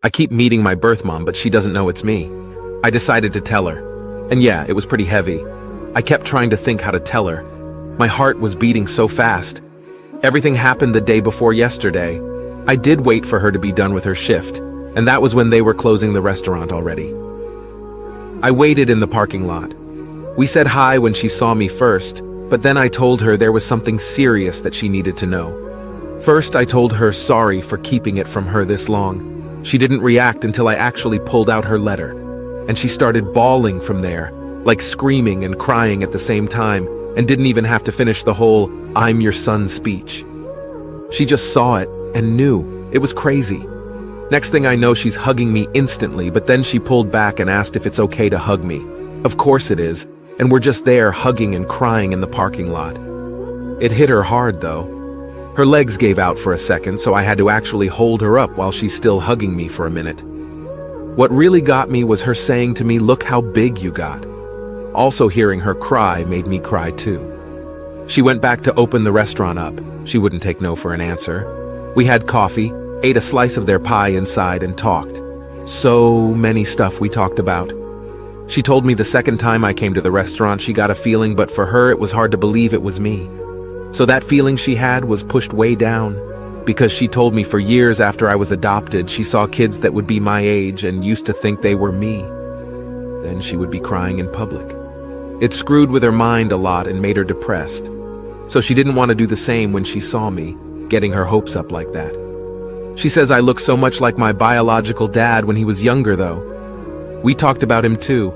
I keep meeting my birth mom, but she doesn't know it's me. I decided to tell her. And yeah, it was pretty heavy. I kept trying to think how to tell her. My heart was beating so fast. Everything happened the day before yesterday. I did wait for her to be done with her shift, and that was when they were closing the restaurant already. I waited in the parking lot. We said hi when she saw me first, but then I told her there was something serious that she needed to know. First, I told her sorry for keeping it from her this long. She didn't react until I actually pulled out her letter, and she started bawling from there, like screaming and crying at the same time, and didn't even have to finish the whole "I'm your son" speech. She just saw it and knew. It was crazy. Next thing I know, she's hugging me instantly, but then she pulled back and asked if it's okay to hug me. Of course it is, and we're just there hugging and crying in the parking lot. It hit her hard, though. Her legs gave out for a second, so I had to actually hold her up while she's still hugging me for a minute. What really got me was her saying to me, "Look how big you got." Also, hearing her cry made me cry too. She went back to open the restaurant up. She wouldn't take no for an answer. We had coffee, ate a slice of their pie inside, and talked. So many stuff we talked about. She told me the second time I came to the restaurant she got a feeling, but for her it was hard to believe it was me. So that feeling she had was pushed way down, because she told me for years after I was adopted she saw kids that would be my age and used to think they were me. Then she would be crying in public. It screwed with her mind a lot and made her depressed. So she didn't want to do the same when she saw me, getting her hopes up like that. She says I look so much like my biological dad when he was younger, though. We talked about him too.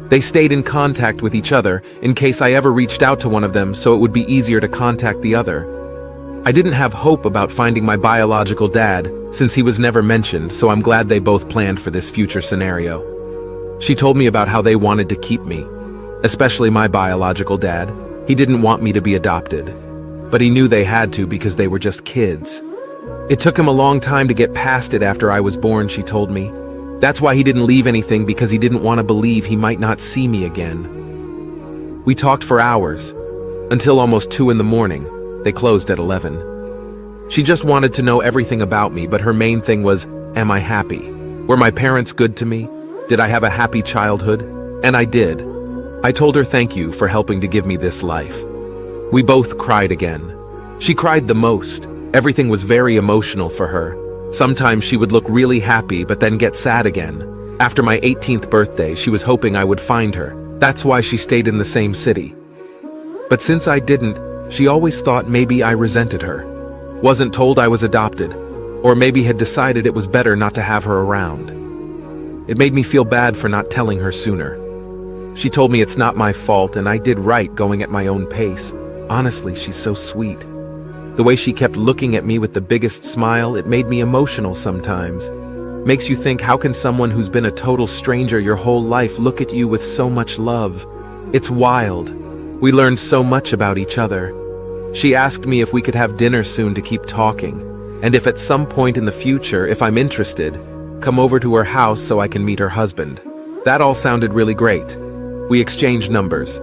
They stayed in contact with each other in case I ever reached out to one of them, so it would be easier to contact the other. I didn't have hope about finding my biological dad since he was never mentioned, so I'm glad they both planned for this future scenario. She told me about how they wanted to keep me, especially my biological dad. He didn't want me to be adopted, but he knew they had to because they were just kids. It took him a long time to get past it after I was born, she told me. That's why he didn't leave anything, because he didn't want to believe he might not see me again. We talked for hours, until almost 2 in the morning. They closed at 11. She just wanted to know everything about me, but her main thing was, am I happy? Were my parents good to me? Did I have a happy childhood? And I did. I told her thank you for helping to give me this life. We both cried again. She cried the most. Everything was very emotional for her. Sometimes she would look really happy but then get sad again. After my 18th birthday, she was hoping I would find her. That's why she stayed in the same city. But since I didn't, she always thought maybe I resented her. Wasn't told I was adopted, or maybe had decided it was better not to have her around. It made me feel bad for not telling her sooner. She told me it's not my fault and I did right going at my own pace. Honestly, she's so sweet. The way she kept looking at me with the biggest smile, it made me emotional sometimes. Makes you think, how can someone who's been a total stranger your whole life look at you with so much love? It's wild. We learned so much about each other. She asked me if we could have dinner soon to keep talking, and if at some point in the future, if I'm interested, come over to her house so I can meet her husband. That all sounded really great. We exchanged numbers.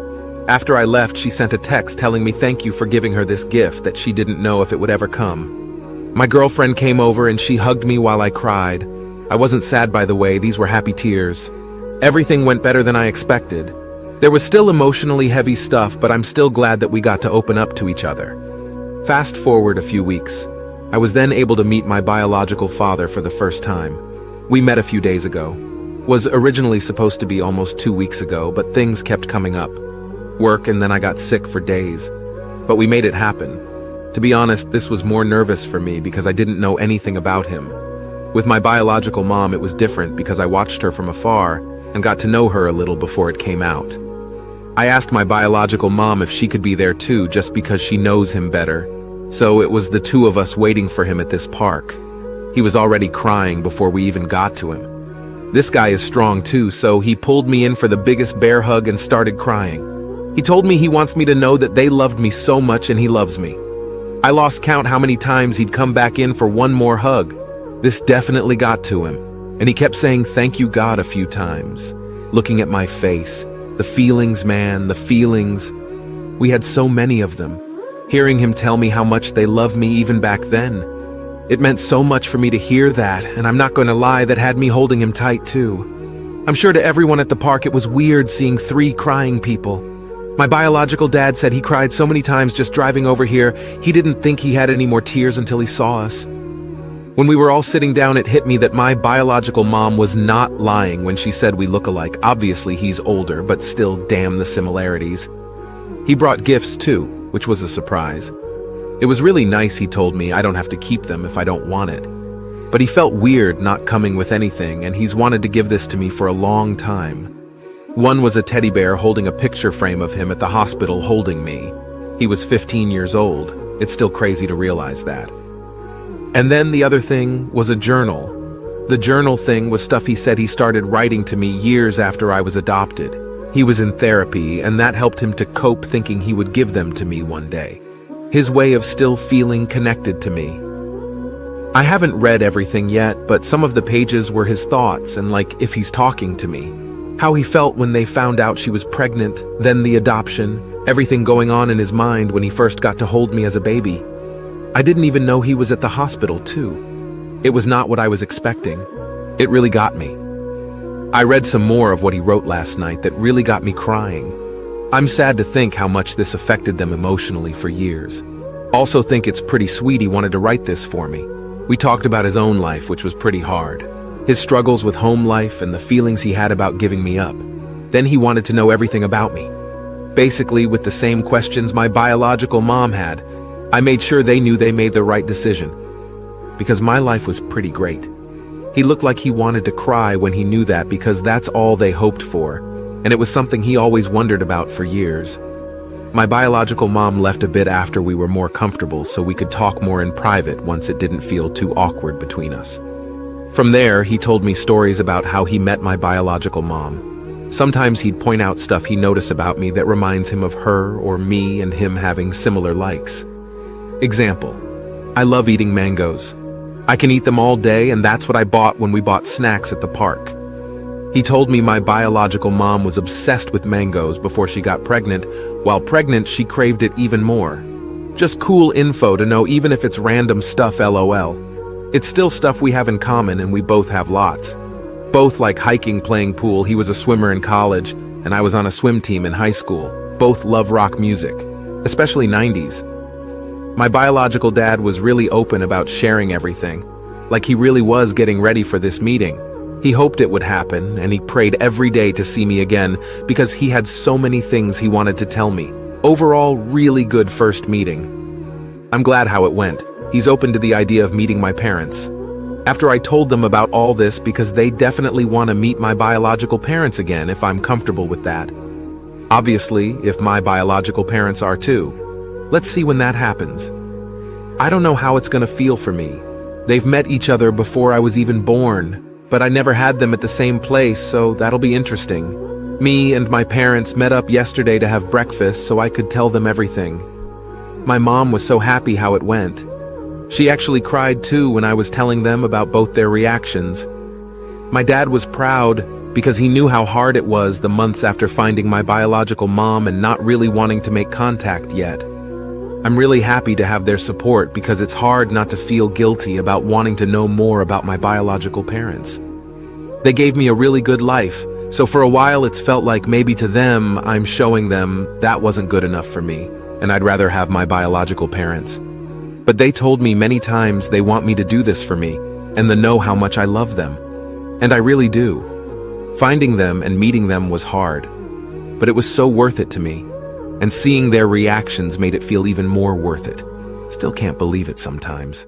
After I left, she sent a text telling me thank you for giving her this gift that she didn't know if it would ever come. My girlfriend came over and she hugged me while I cried. I wasn't sad, by the way, these were happy tears. Everything went better than I expected. There was still emotionally heavy stuff, but I'm still glad that we got to open up to each other. Fast forward a few weeks. I was then able to meet my biological father for the first time. We met a few days ago. Was originally supposed to be almost 2 weeks ago, but things kept coming up. Work, and then I got sick for days. But we made it happen. To be honest, this was more nervous for me because I didn't know anything about him. With my biological mom, it was different because I watched her from afar and got to know her a little before it came out. I asked my biological mom if she could be there too, just because she knows him better. So it was the two of us waiting for him at this park. He was already crying before we even got to him. This guy is strong too, so he pulled me in for the biggest bear hug and started crying. He told me he wants me to know that they loved me so much and he loves me. I lost count how many times he'd come back in for one more hug. This definitely got to him, and he kept saying thank you God a few times. Looking at my face, the feelings, man, the feelings. We had so many of them. Hearing him tell me how much they love me even back then. It meant so much for me to hear that, and I'm not going to lie, that had me holding him tight too. I'm sure to everyone at the park it was weird seeing 3 crying people. My biological dad said he cried so many times just driving over here, he didn't think he had any more tears until he saw us. When we were all sitting down, it hit me that my biological mom was not lying when she said we look alike. Obviously, he's older, but still, damn the similarities. He brought gifts too, which was a surprise. It was really nice, he told me. I don't have to keep them if I don't want it. But he felt weird not coming with anything, and he's wanted to give this to me for a long time. One was a teddy bear holding a picture frame of him at the hospital holding me. He was 15 years old. It's still crazy to realize that. And then the other thing was a journal. The journal thing was stuff he said he started writing to me years after I was adopted. He was in therapy, and that helped him to cope, thinking he would give them to me one day. His way of still feeling connected to me. I haven't read everything yet, but some of the pages were his thoughts and like if he's talking to me. How he felt when they found out she was pregnant, then the adoption, everything going on in his mind when he first got to hold me as a baby. I didn't even know he was at the hospital too. It was not what I was expecting. It really got me. I read some more of what he wrote last night that really got me crying. I'm sad to think how much this affected them emotionally for years. Also think it's pretty sweet he wanted to write this for me. We talked about his own life, which was pretty hard. His struggles with home life and the feelings he had about giving me up. Then he wanted to know everything about me. Basically, with the same questions my biological mom had, I made sure they knew they made the right decision. Because my life was pretty great. He looked like he wanted to cry when he knew that, because that's all they hoped for, and it was something he always wondered about for years. My biological mom left a bit after we were more comfortable so we could talk more in private once it didn't feel too awkward between us. From there, he told me stories about how he met my biological mom. Sometimes he'd point out stuff he noticed about me that reminds him of her or me and him having similar likes. Example, I love eating mangoes. I can eat them all day, and that's what I bought when we bought snacks at the park. He told me my biological mom was obsessed with mangoes before she got pregnant. While pregnant, she craved it even more. Just cool info to know, even if it's random stuff, lol. It's still stuff we have in common, and we both have lots. Both like hiking, playing pool. He was a swimmer in college, and I was on a swim team in high school. Both love rock music, especially 90s. My biological dad was really open about sharing everything, like he really was getting ready for this meeting. He hoped it would happen, and he prayed every day to see me again because he had so many things he wanted to tell me. Overall, really good first meeting. I'm glad how it went. He's open to the idea of meeting my parents. After I told them about all this, because they definitely want to meet my biological parents again if I'm comfortable with that. Obviously, if my biological parents are too. Let's see when that happens. I don't know how it's gonna feel for me. They've met each other before I was even born, but I never had them at the same place, so that'll be interesting. Me and my parents met up yesterday to have breakfast so I could tell them everything. My mom was so happy how it went. She actually cried too when I was telling them about both their reactions. My dad was proud because he knew how hard it was the months after finding my biological mom and not really wanting to make contact yet. I'm really happy to have their support because it's hard not to feel guilty about wanting to know more about my biological parents. They gave me a really good life, so for a while it's felt like maybe to them I'm showing them that wasn't good enough for me, and I'd rather have my biological parents. But they told me many times they want me to do this for me, and they know how much I love them. And I really do. Finding them and meeting them was hard, but it was so worth it to me. And seeing their reactions made it feel even more worth it. Still can't believe it sometimes.